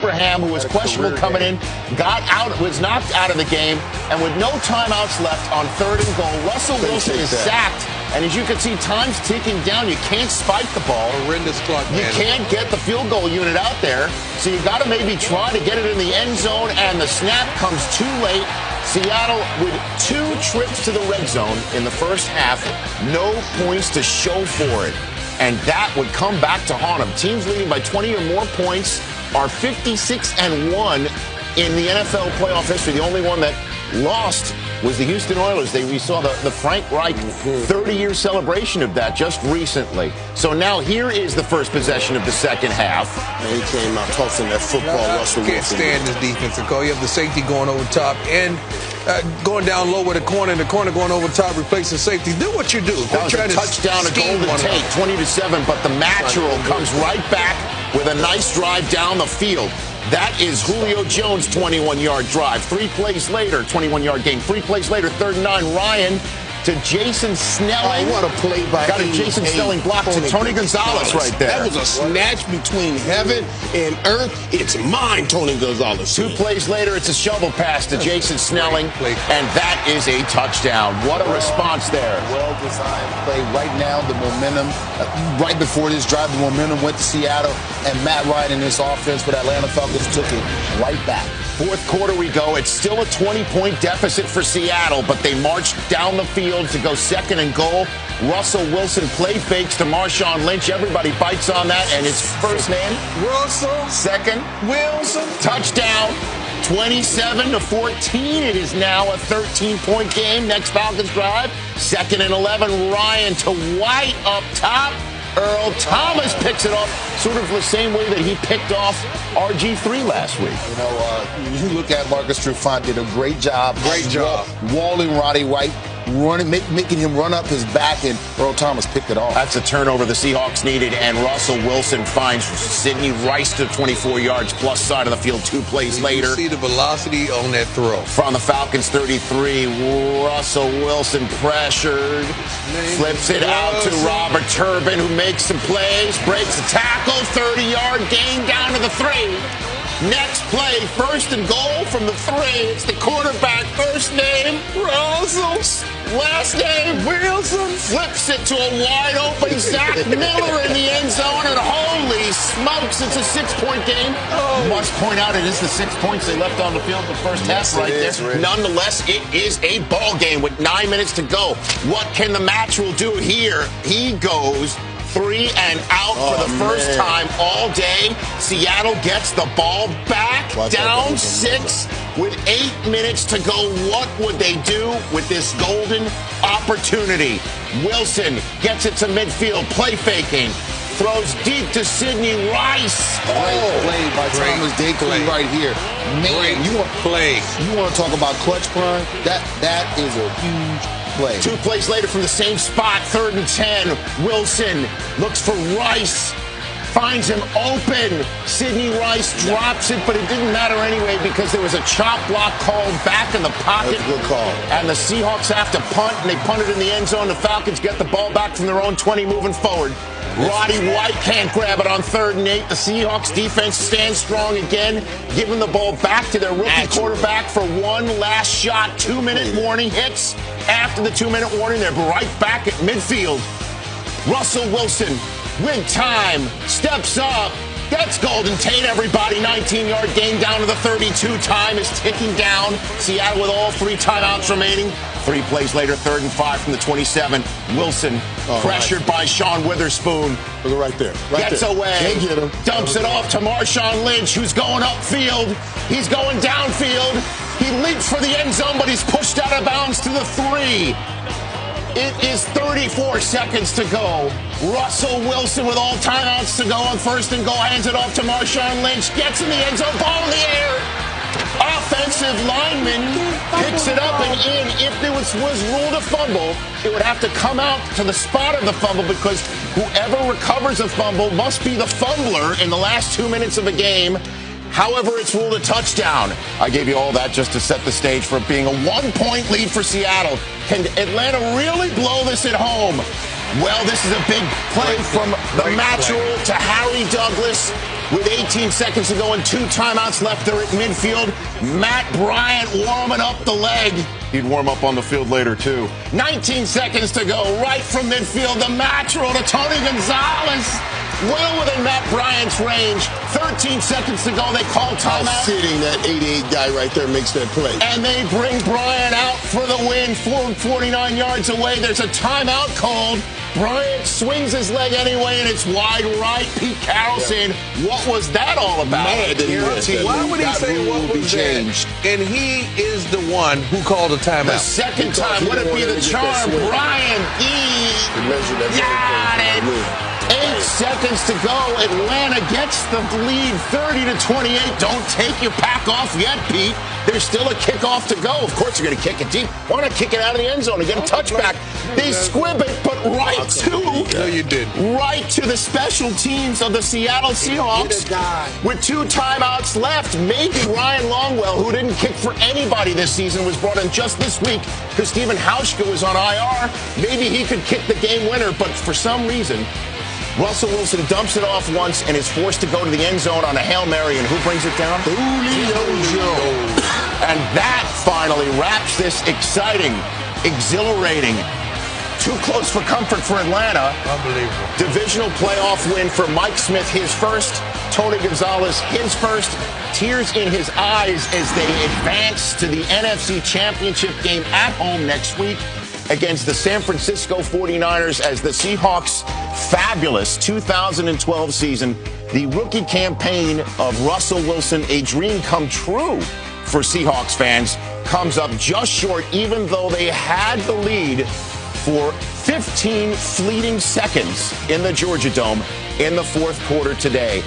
Abraham, who was questionable coming in, was knocked out of the game, and with no timeouts left on 3rd and goal, Russell Wilson is sacked. And as you can see, time's ticking down. You can't spike the ball. Horrendous clock, man. You can't get the field goal unit out there. So you got to maybe try to get it in the end zone, and the snap comes too late. Seattle with 2 trips to the red zone in the first half. No points to show for it. And that would come back to haunt them. Teams leading by 20 or more points are 56-1 in the NFL playoff history. The only one that lost was the Houston Oilers. We saw the Frank Reich 30-year celebration of that just recently. So now here is the first possession of the second half. And he came out tossing that football. Russell Wilson can't stand this defensive call. You have the safety going over top and going down low with a corner, and the corner going over top, replacing safety. Do what you do. That was a touchdown, a Golden Tate, 20-7, but the natural comes right back with a nice drive down the field. That is Julio Jones' 21-yard drive. 3 plays later, 21-yard gain. 3 plays later, 3rd and 9, Ryan to Jason Snelling. Oh, what a play by Got a Jason Snelling block to Tony Gonzalez right there. That was a snatch between heaven and earth. It's mine, Tony Gonzalez. 2 plays later, it's a shovel pass to Jason Snelling, and that is a touchdown. What a response there. Well-designed play. Right now, the momentum, right before this drive, the momentum went to Seattle, and Matt Ryan and this offense for the Atlanta Falcons took it right back. 4th quarter we go. It's still a 20-point deficit for Seattle, but they marched down the field to go 2nd and goal. Russell Wilson play fakes to Marshawn Lynch. Everybody bites on that, and his first name, Russell. 2nd, Wilson. Touchdown, 27-14. It is now a 13-point game. Next Falcons drive, 2nd and 11. Ryan to White up top. Earl Thomas picks it off, sort of the same way that he picked off RG3 last week. You know, you look at Marcus Trufant, did a great job. Walling Roddy White, making him run up his back, and Earl Thomas picked it off. That's a turnover the Seahawks needed, and Russell Wilson finds Sidney Rice to 24 yards plus side of the field 2 plays later. You see the velocity on that throw. From the Falcons 33, Russell Wilson pressured, flips it out to Robert Turbin, who makes some plays, breaks a tackle, 30-yard gain down to the 3. Next play, 1st and goal from the 3. It's the quarterback. First name, Russell. Last name, Wilson. Flips it to a wide-open Zach Miller in the end zone, and holy smokes, it's a 6-point game. Must point out it is the 6 points they left on the field the first half right there. Nonetheless, it is a ball game with 9 minutes to go. What can the Matchroll do here? He goes 3 and out for the first time all day. Seattle gets the ball back, down 6 with 8 minutes to go. What would they do with this golden opportunity? Wilson gets it to midfield, play faking, throws deep to Sidney Rice. Great play by Thomas Dakley right here. Man, you want to talk about clutch prime? That is a huge play. 2 plays later from the same spot, 3rd and 10. Wilson looks for Rice, finds him open. Sidney Rice drops it, but it didn't matter anyway because there was a chop block called back in the pocket. That's a good call. And the Seahawks have to punt, and they punt it in the end zone. The Falcons get the ball back from their own 20 moving forward. Roddy White can't grab it on 3rd and 8. The Seahawks defense stands strong again, giving the ball back to their rookie quarterback for one last shot. 2-minute warning hits. After the 2-minute warning, they're right back at midfield. Russell Wilson, with time, steps up. That's Golden Tate, everybody. 19-yard gain down to the 32. Time is ticking down. Seattle with all 3 timeouts remaining. 3 plays later, 3rd and 5 from the 27. Wilson pressured by Sean Witherspoon. Look right there. Gets away. Can't get him. Dumps it off to Marshawn Lynch, who's going upfield. He's going downfield. He leaps for the end zone, but he's pushed out of bounds to the 3. It is 34 seconds to go. Russell Wilson with all timeouts to go on 1st and goal. Hands it off to Marshawn Lynch. Gets in the end zone. Ball in the air. Offensive lineman picks it up and in. If there was ruled a fumble, it would have to come out to the spot of the fumble because whoever recovers a fumble must be the fumbler in the last 2 minutes of a game. However, it's ruled a touchdown. I gave you all that just to set the stage for it being a 1-point lead for Seattle. Can Atlanta really blow this at home? Well, this is a big play from the Matchroll to Harry Douglas. With 18 seconds to go and 2 timeouts left there at midfield, Matt Bryant warming up the leg. He'd warm up on the field later, too. 19 seconds to go, right from midfield, the match roll to Tony Gonzalez. Well within Matt Bryant's range. 13 seconds to go, they call timeout. Sitting that 88 guy right there makes that play. And they bring Bryant out for the win, 49 yards away. There's a timeout called. Bryant swings his leg anyway, and it's wide right. Pete Carroll saying, what was that all about? Mad that he went that. Why would he That say rule what will be was changed. that? And he is the one who called a timeout. The second time, would it be the charm? Bryant got it. 8 seconds to go. Atlanta gets the lead 30-28. Don't take your pack off yet, Pete. There's still a kickoff to go. Of course, you're going to kick it deep. Why not kick it out of the end zone and get a touchback? They squib it, but right to the special teams of the Seattle Seahawks. With 2 timeouts left, maybe Ryan Longwell, who didn't kick for anybody this season, was brought in just this week because Stephen Hauschka was on IR. Maybe he could kick the game winner, but for some reason, Russell Wilson dumps it off once and is forced to go to the end zone on a Hail Mary. And who brings it down? Julio Jones. And that finally wraps this exciting, exhilarating, too close for comfort for Atlanta. Unbelievable. Divisional playoff win for Mike Smith, his first. Tony Gonzalez, his first. Tears in his eyes as they advance to the NFC Championship game at home next week against the San Francisco 49ers as the Seahawks' fabulous 2012 season, the rookie campaign of Russell Wilson, a dream come true for Seahawks fans, comes up just short, even though they had the lead for 15 fleeting seconds in the Georgia Dome in the fourth quarter today.